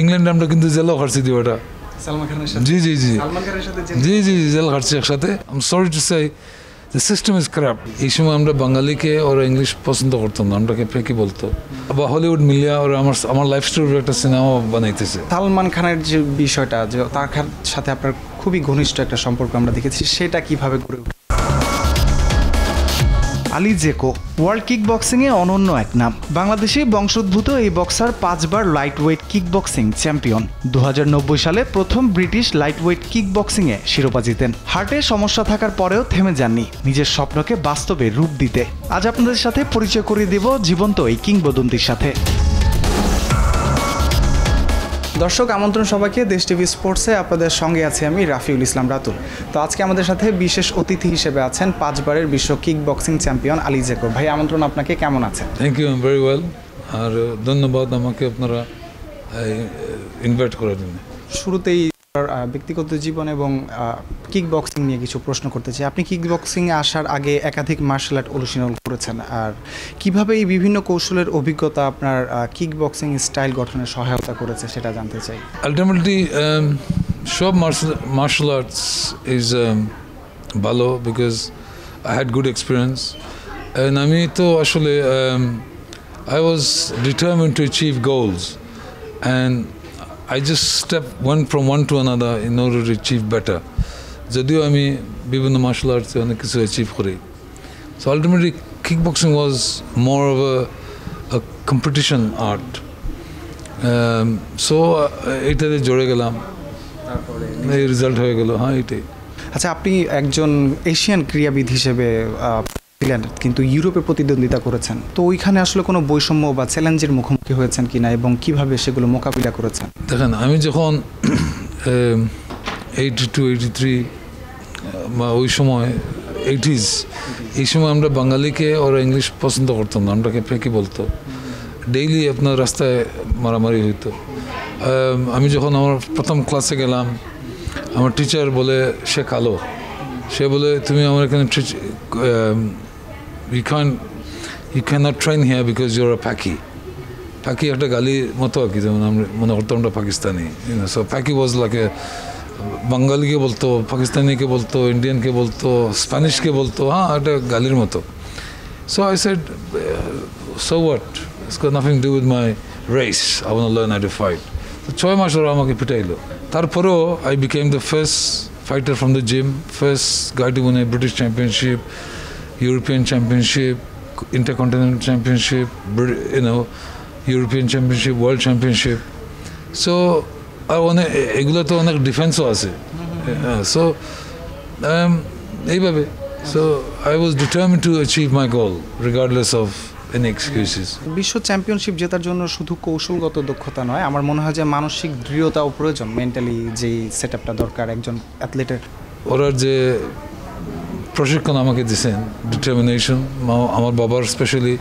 ইংল্যান্ডে আমরা কিন্তু জেলও খাচ্ছি দিই ওটা। সালমান খানের সাথে? জি জি জি সালমান খানের সাথে জি জি জেল খাচ্ছি একসাথে। I am sorry to say the system is খারাপ। এই সময় আমরা বাঙালিকে ওরা ইংলিশ পছন্দ করতাম না, আমরাকে ফেকি বলতো। বা হলিউড মিলিয়া ওরা আমার লাইফ স্টোরির একটা সিনেমা বানাইতেছে। সালমান খানের যে বিষয়টা, যে তার সাথে আপনার খুবই ঘনিষ্ঠ একটা সম্পর্ক আমরা দেখেছি, সেটা কিভাবে গড়ে উঠে? আলী জেকো ওয়ার্ল্ড কিক বক্সিংয়ে অনন্য এক নাম। বাংলাদেশি বংশোদ্ভূত এই বক্সার 5 বার lightweight kickboxing champion. 2090 সালে প্রথম ব্রিটিশ লাইট ওয়েট কিক বক্সিংয়ে শিরোপা জিতেন। হার্টে সমস্যা থাকার পরেও থেমে যাননি নিজের স্বপ্নকে বাস্তবে রূপ দিতে। আজ আপনাদের সাথে পরিচয় করিয়ে দেব জীবন্ত এই কিংবদন্তির সাথে। দর্শক, আমন্ত্রণ সবাইকে দেশ টিভি স্পোর্টসে। আপনাদের সঙ্গে আছি আমি রাফিউল ইসলাম রাতুল। তো আজকে আমাদের সাথে বিশেষ অতিথি হিসেবে আছেন 5 বারের বিশ্ব kickboxing champion Ali Jacko ভাই। আমন্ত্রণ আপনাকে, কেমন আছেন? Thank you, very well. আর ধন্যবাদ আমাকে আপনারা ইনভাইট করার জন্য। শুরুতেই ব্যক্তিগত জীবন এবং কিক বক্সিং নিয়ে কিছু প্রশ্ন করতে চাই। আপনি কিক বক্সিংয়ে আসার আগে একাধিক মার্শাল আর্ট অনুশীলন করেছেন, আর কিভাবে এই বিভিন্ন কৌশলের অভিজ্ঞতা আপনার কিক বক্সিং স্টাইল গঠনে সহায়তা করেছে সেটা জানতে চাই। আলটিমেটলি সব মার্শাল আর্টস ইজ ভালো, because I had good experience. আমি তো আসলে I was determined to achieve goals, and I just went from one to another in order to achieve better. যদিও আমি বিভিন্ন মার্শাল আর্টসে অনেক কিছু অ্যাচিভ করি, so ultimately kick boxing was more of a competition art. So এইটাতে জড়ে গেলাম, এই result হয়ে গেল। হ্যাঁ, এটাই। আচ্ছা, আপনি একজন এশিয়ান ক্রীড়াবিদ হিসেবে কিন্তু ইউরোপে প্রতিদ্বন্দ্বিতা করেছেন, তো ওইখানে আসলে কোনো বৈষম্য বা চ্যালেঞ্জের মুখোমুখি হয়েছেন কিনা এবং কিভাবে সেগুলো মোকাবিলা করেছেন? দেখেন, আমি যখন 82, 83 বা ওই সময় 80s, এই সময় আমরা বাঙালিকে ওরা ইংলিশ পছন্দ করতাম না, আমরাকে ফেকি বলতো। ডেইলি আপনার রাস্তায় মারামারি হইতো। আমি যখন আমার প্রথম ক্লাসে গেলাম, আমার টিচার বলে, সে কালো, সে বলে তুমি আমার এখানে you cannot train here because you're a Paki. Paki একটা গালির মতো আর কি, যেমন আমরা মনে করতাম আমরা Pakistani. So Paki was like a বাঙালিকে বলতো, পাকিস্তানিকে বলতো, ইন্ডিয়ানকে বলতো, স্প্যানিশকে বলতো, হ্যাঁ, একটা গালির মতো। So I said, so what? It's got nothing to do with my race. I want to learn how to fight. So 6 মাস ওরা আমাকে পিটাইলো। তারপরেও I became the first fighter from the gym, first guy to win a British championship, European championship, intercontinental championship, European championship, world championship. So এগুলো তো অনেক ডিফেন্সও আছে। So এইভাবে, so I was determined to achieve my goal regardless of any excuses. বিশ্ব championship জেতার জন্য শুধু কৌশলগত দক্ষতা নয়, আমার মনে হয় যে মানসিক দৃঢ়তাও প্রয়োজন, মেন্টালি যেই সেট আপটা দরকার একজন অ্যাথলেটের। ওরা যে প্রশিক্ষণ আমাকে দিয়েছেন, ডিটারমিনেশন, আমার বাবার স্পেশালি।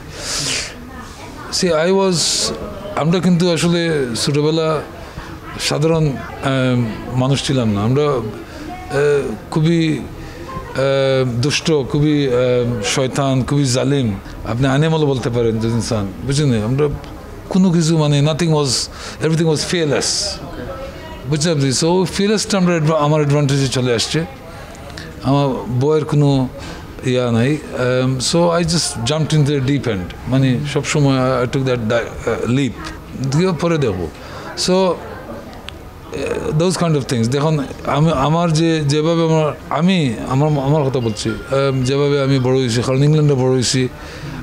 আমরা কিন্তু আসলে ছোটোবেলা সাধারণ মানুষ ছিলাম না, আমরা খুবই দুষ্ট, খুবই শয়তান, খুবই জালিম, আপনি অ্যানিমালও বলতে পারেন যে ইনসান, বুঝলেন? আমরা কোনো কিছু এভরিথিং ওয়াজ ফিয়ারলেস, বুঝতে পারছি। সো ফিয়ারলেসটা আমার অ্যাডভান্টেজে চলে আসছে, আমার বইয়ের কোনো ইয়া নাই। So I just jumped in the deep end, মানে সবসময় আই টুক দ্যাট লিপ, দিয়ে পরে দেখবো। So those kind of things. দেখুন, আমার যেভাবে আমার কথা বলছি, যেভাবে আমি বড় হয়েছি, কারণ ইংল্যান্ডে বড় হয়েছি,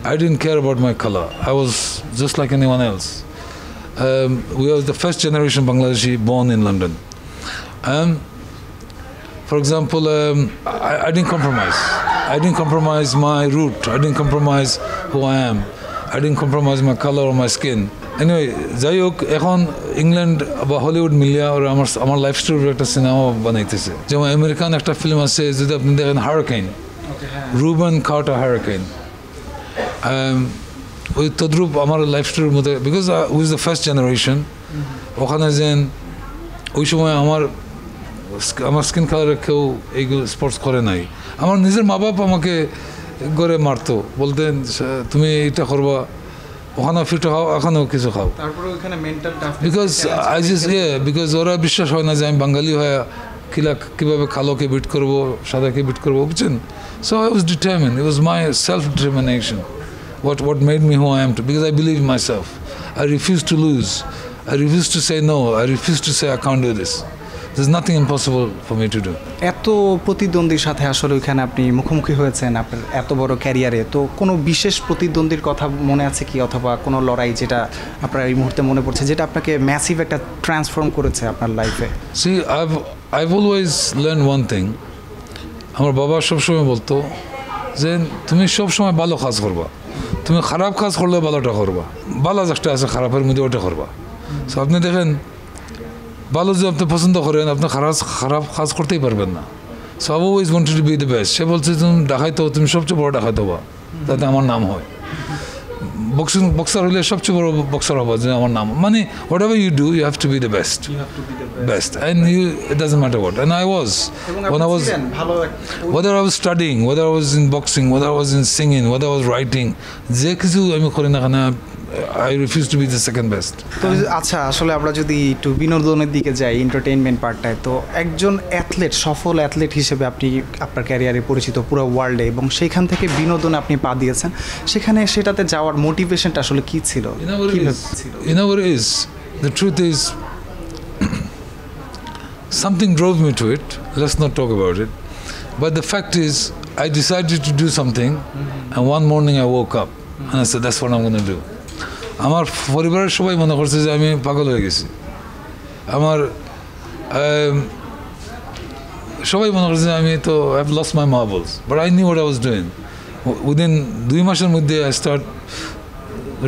I didn't care about my colour, I was just like anyone else. We are the first generation Bangladeshi born in London. For example, I didn't compromise. I didn't compromise my root. I didn't compromise who I am. I didn't compromise my color or my skin. Anyway, যাই হোক, এখন England বা Hollywood মিলিয়া ওরা আমার life স্টোরির একটা cinema বানাইতেছে। যেমন আমেরিকান একটা ফিল্ম আছে, যদি আপনি দেখেন, হারিকেন, রুবেন কার্টার হারিকেন। ওই তদ্রুপ আমার লাইফ স্টোরির মধ্যে, because was the first generation. ওখানে যেন ওই সময় আমার স্কিন কালারে কেউ এইগুলো স্পোর্টস করে নাই। আমার নিজের মা বাপ আমাকে করে মারতো, বলতেন তুমি এটা করবা, ওখানেও ফিট খাও, এখানেও কিছু খাও। তারপরে ওখানে mental because I just because ওরা বিশ্বাস হয় না যে আমি বাঙালি হয়ে কীভাবে কালোকে বিট করবো, সাদাকে বিট করবো, বুঝছেন? So I was determined, it was my self determination, what made me who I am, because I believe in myself. I refuse to lose. I refuse to say no. I refuse to say I can't do this. There's nothing impossible for me to do. এত প্রতিদ্বন্দ্বীর সাথে আসলে ওইখানে আপনি মুখোমুখি হয়েছেন আপনার এত বড় ক্যারিয়ারে, তো কোনো বিশেষ প্রতিদ্বন্দ্বীর কথা মনে আছে কি, অথবা কোনো লড়াই যেটা আপনার এই মুহূর্তে মনে পড়ছে, যেটা আপনাকে ম্যাসিভ একটা ট্রান্সফর্ম করেছে আপনার লাইফে? See, I've always learned one thing. আমার বাবা সবসময় বলতো যে তুমি সবসময় ভালো কাজ করবা, তুমি খারাপ কাজ করলে ভালোটা করবা, ভালো যেটা আছে খারাপের মধ্যে ওটা করবা। সো আপনি দেখেন, ভালো যদি আপনি পছন্দ করেন, আপনি খারাপ কাজ করতেই পারবেন না। So I always wanted to be the best. সে বলছে তুমি ডাকাইতো, তুমি সবচেয়ে বড় ডাকাইতো হবা, যাতে আমার নাম হয়। বক্সার হলে সবচেয়ে বড় বক্সার হবা, যে আমার নাম, মানে whatever you do, you have to be the best, best, and it doesn't matter what. And I was, when I was, whether I was studying, whether I was in boxing, whether I was in singing, whether I was writing, যে কিছু আমি করি না কেন, I refuse to be the second best. তো আচ্ছা, আসলে আমরা যদি একটু বিনোদনের দিকে যাই, এন্টারটেইনমেন্ট পার্টটায়, তো একজন অ্যাথলেট, সফল অ্যাথলেট হিসেবে আপনি আপনার ক্যারিয়ারে পরিচিত পুরো ওয়ার্ল্ডে, এবং সেখান থেকে বিনোদনে আপনি পা দিয়েছেন, সেখানে সেটাতে যাওয়ার মোটিভেশনটা আসলে কী ছিল? You know what it is? The truth is, something drove me to it. Let's not talk about it. But the fact is, I decided to do something, and one morning I woke up and I said, that's what I'm going to do. আমার পরিবারের সবাই মনে করছে যে আমি পাগল হয়ে গেছি। আমার সবাই মনে করছে যে আমি তো I have lost my marbles. But I knew what I was doing. Within 2 মাসের মধ্যে I start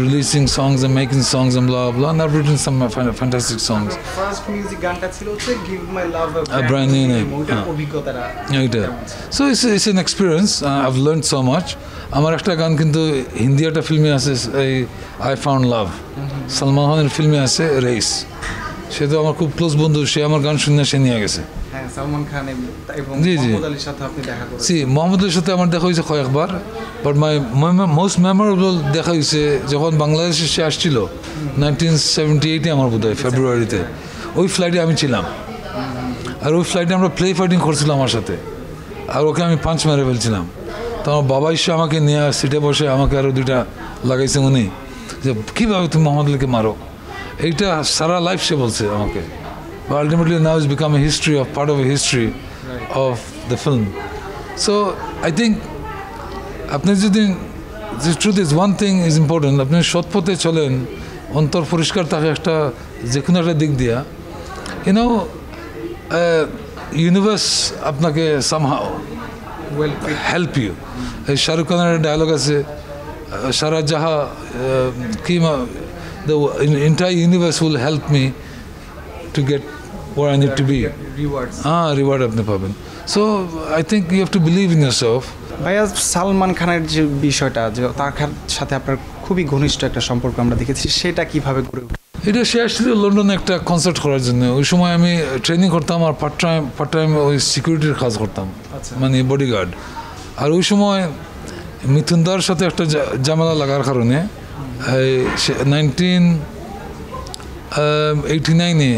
releasing songs and making songs and blah blah, and I've written some fantastic songs. First music গানটা ছিল হচ্ছে give my love A brand new name. ওইটার অভিজ্ঞতাটা So it's an experience. I've learned so much. আমার একটা গান কিন্তু হিন্দি একটা ফিল্মে আছে, এই আই ফাউন্ড লাভ, সালমান খানের ফিল্মে আছে রেস। সে তো আমার খুব ক্লোজ বন্ধু, সে আমার গান শুনে সে নিয়ে গেছে। হ্যাঁ, সালমান খান এবং জি জি, মোহাম্মদ আলীর সাথে আপনি দেখা করেছেন। সি মোহাম্মদ আলীর সাথে আমার দেখা হয়েছে কয়েকবার, বাট মাই মোস্ট মেমোরেবল দেখা হয়েছে যখন বাংলাদেশে সে আসছিল 1978-এ, আমার বোধ হয় ফেব্রুয়ারিতে। ওই ফ্লাইটে আমি ছিলাম, আর ওই ফ্লাইটে আমরা প্লে ফাইটিং করছিলাম আমার সাথে, আর ওকে আমি পাঞ্চ মেরে ফেলছিলাম। তো আমার বাবা এসে আমাকে নিয়ে সিটে বসে আমাকে আরও 2টা লাগাইছে উনি, যে কীভাবে তুমি মোহাম্মদ আলীকে মারো। এইটা সারা লাইফ সে বলছে আমাকে। But ultimately now it's become a history of part of a history of the film. So I think আপনি যদি, the truth is one thing is important, আপনি সৎ পথে চলেন, অন্তর পরিষ্কার থাকে একটা যে কোনো একটা দিক দিয়া, ইউনো ইউনিভার্স আপনাকে somehow help you. এই শাহরুখ খানের ডায়লগ আছে, সারা জাহা কি, the entire universe will help me to get where I need to be. Reward আপনি পাবেন। So I think you have to believe in yourself. ভাইয়া, সালমান খানের যে বিষয়টা, যে তার সাথে আপনার খুবই ঘনিষ্ঠ একটা সম্পর্ক আমরা দেখেছি, সেটা কিভাবে গড়ে উঠে? এটা সে আসছিল লন্ডনে একটা কনসার্ট করার জন্য। ওই সময় আমি ট্রেনিং করতাম, আর পার্ট টাইম ওই সিকিউরিটির কাজ করতাম, মানে বডিগার্ড। আর ওই সময় মিথুনদার সাথে একটা ঝামেলা লাগার কারণে 1989-এ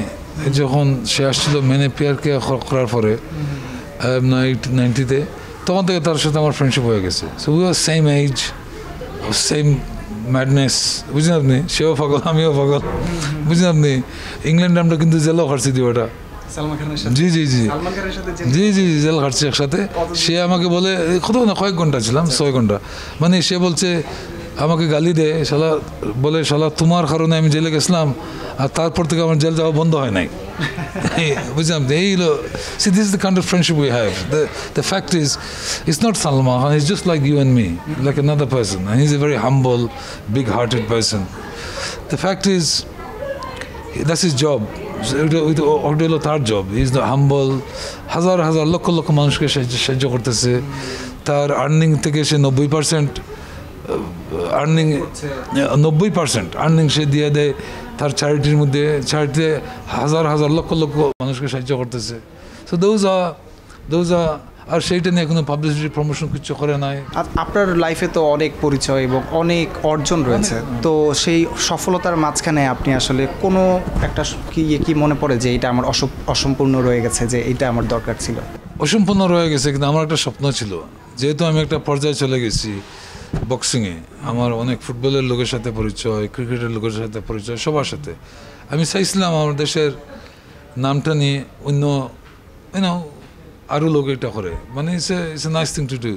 যখন সে আসছিল মেনে পেয়ারকে করার পরে 90-তে, তখন থেকে তার সাথে আমার ফ্রেন্ডশিপ হয়ে গেছে। So we are same age, same madness, বুঝলেন আপনি? সেও পাগল, আমিও পাগল, বুঝলেন আপনি? ইংল্যান্ডে আমরা কিন্তু জেলও খাটছি দিওটা। জি জি জি জি জি জেল খাটছি একসাথে। সে আমাকে বলে, কত না কয়েক ঘন্টা ছিলাম, 6 ঘন্টা। মানে সে বলছে, আমাকে গালি দেয়, শালা বলে, শালা তোমার কারণে আমি জেলে গেছিলাম, আর তারপর থেকে আমার জেল যাওয়া বন্ধ হয় নাই। বুঝলাম, এই হলো, see this is the kind of friendship we have. The fact is, it's not Salman Khan, he's just like you and me, like another person, and he's a very humble, big-hearted person. The fact is, that's his job. ওটা হলো তার job. Is the humble, হাজার হাজার লক্ষ লক্ষ মানুষকে সাহায্য করতেছে। তার earning থেকে সে 90% আর্নিং, 90% আর্নিং সে দিয়ে দেয় তার চ্যারিটির মধ্যে। চ্যারিটিতে হাজার হাজার লক্ষ লক্ষ মানুষকে সাহায্য করতেছে। সো those are আর সেইটা নিয়ে কোনো পাবলিসিটি প্রমোশন কিছু করে নাই। আপনার লাইফে তো অনেক পরিচয় এবং অনেক অর্জন রয়েছে, তো সেই সফলতার মাঝখানে আপনি আসলে কোনো একটা কি মনে পড়ে যে এটা আমার অসম্পূর্ণ রয়ে গেছে, যে এটা আমার দরকার ছিল? অসম্পূর্ণ রয়ে গেছে, কিন্তু আমার একটা স্বপ্ন ছিল, যেহেতু আমি একটা পর্যায়ে চলে গেছি বক্সিংয়ে, আমার অনেক ফুটবলের লোকের সাথে পরিচয়, ক্রিকেটের লোকের সাথে পরিচয়, সবার সাথে। আমি চাইছিলাম আমার দেশের নামটা নিয়ে অন্য আরও লোক এটা করে, মানে it's a nice thing to do.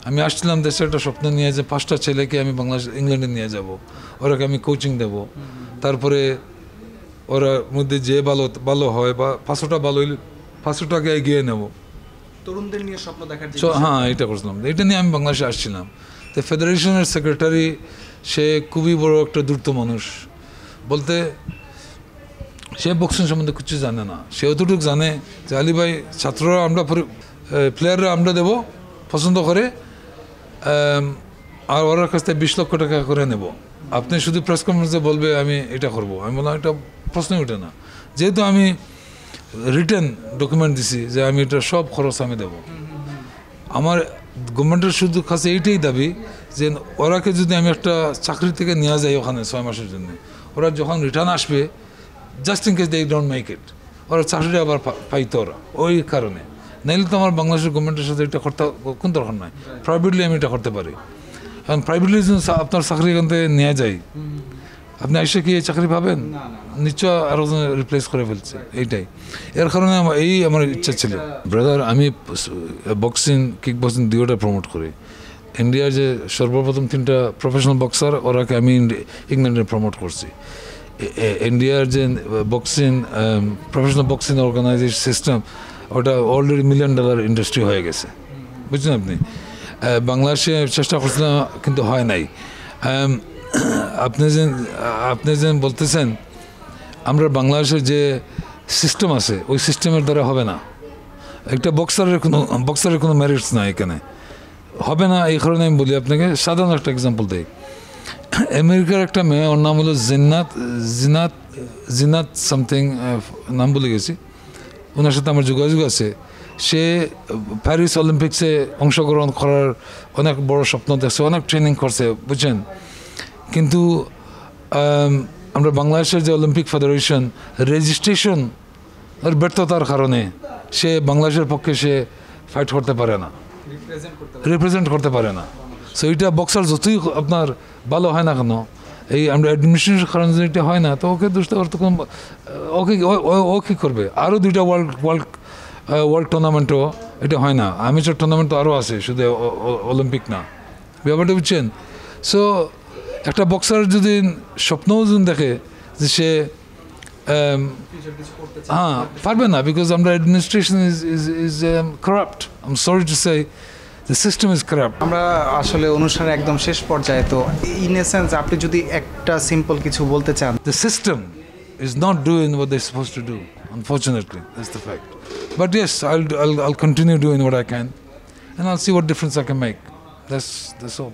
আমি আসছিলাম দেশে একটা স্বপ্ন নিয়ে, যে 5টা ছেলেকে আমি বাংলাদেশ ইংল্যান্ডে নিয়ে যাব, ওরাকে আমি কোচিং দেব, তারপরে ওরা মধ্যে যে ভালো হয় বা 500টাকে এগিয়ে নেব, তরুণদের নিয়ে স্বপ্ন দেখার। হ্যাঁ, এটা করছিলাম, এটা নিয়ে আমি বাংলাদেশে আসছিলাম। তো ফেডারেশনের সেক্রেটারি, সে খুবই বড় একটা দ্রুত মানুষ, বলতে সে বক্সিং সম্বন্ধে কিছু জানে না, সে অতটুকু জানে যে আলী ভাই, ছাত্ররা আমরা প্লেয়াররা আমরা দেব পছন্দ করে, আর ওর কাছ থেকে 20 লক্ষ টাকা করে নেব, আপনি শুধু প্রেস কনফারেন্সে বলবে আমি এটা করব। আমি বললাম এটা প্রশ্নই ওঠে না, যেহেতু আমি রিটেন ডকুমেন্ট দিছি যে আমি এটা সব খরচ আমি দেব। আমার গভর্নমেন্টের শুধু কাছে এইটাই দাবি যে ওরাকে যদি আমি একটা চাকরি থেকে নিয়ে যাই ওখানে 6 মাসের জন্য, ওরা যখন রিটার্ন আসবে, just in case they don't make it, ওরা চাকরিটা আবার পাইতো ওরা, ওই কারণে। নাইলে তো আমার বাংলাদেশের গভর্নমেন্টের সাথে এটা করতে কোন দরকার নয়, প্রাইভেটলি আমি এটা করতে পারি। কারণ প্রাইভেটলি আপনার চাকরি এখান থেকে নিয়ে যাই, আপনি এসে কি এই চাকরি পাবেন? নিশ্চয় আরও রিপ্লেস করে ফেলছে, এইটাই। এর কারণে আমার ইচ্ছা ছিল। ব্রাদার, আমি বক্সিং, কিক বক্সিং দুটোটা প্রমোট করি। ইন্ডিয়ার যে সর্বপ্রথম 3টা প্রফেশনাল বক্সার, ওরাকে আমি ইংল্যান্ডে প্রমোট করছি। ইন্ডিয়ার যে boxing professional boxing organisation system, ওটা অলরেডি $1 মিলিয়ন ইন্ডাস্ট্রি হয়ে গেছে, বুঝছেন আপনি। বাংলাদেশে চেষ্টা করছিলাম, কিন্তু হয় নাই। আপনি যে বলতেছেন আমরা বাংলাদেশের যে সিস্টেম আছে, ওই সিস্টেমের দ্বারা হবে না। একটা বক্সারের কোনো মেরিটস নাই এখানে, হবে না। এই কারণে আমি বলি আপনাকে, সাধারণ একটা এক্সাম্পল দিই। আমেরিকার একটা মেয়ে, ওর নাম হলো জিনাত সামথিং, নাম বলে গেছি, ওনার সাথে আমার যোগাযোগ আছে। সে প্যারিস অলিম্পিক্সে অংশগ্রহণ করার অনেক বড় স্বপ্ন দেখছে, অনেক ট্রেনিং করছে, বুঝছেন। কিন্তু আমরা বাংলাদেশের যে অলিম্পিক ফেডারেশন রেজিস্ট্রেশন এর ব্যর্থতার কারণে সে বাংলাদেশের পক্ষে সে ফাইট করতে পারে না, রিপ্রেজেন্ট করতে পারে না। সো এটা বক্সার যতই আপনার ভালো হয় না কেন, এই আমরা অ্যাডমিনিস্ট্রেশনের কারণে যদি এটা হয় না, তো ওকে দোষ দেওয়ার তো কোনো, ও কী করবে? আরও 2টা ওয়ার্ল্ড টুর্নামেন্টও এটা হয় না, অ্যামেচার টুর্নামেন্ট তো আরও আছে, শুধু অলিম্পিক না, ব্যাপারটা বুঝছেন। সো একটা বক্সার যদি স্বপ্নও যদি দেখে যে সে হ্যাঁ পারবে না, বিকজ আমরা administration is corrupt. I am sorry to say, the system is corrupt. আমরা আসলে অনুষ্ঠানের একদম শেষ পর্যায়ে, তো ইন এ সেন্স আপনি যদি একটা সিম্পল কিছু বলতে চান। The system is not doing what they suppose to do, unfortunately, that's the fact. But yes, I'll continue doing what I can, and I'll see what difference I can make. That's all.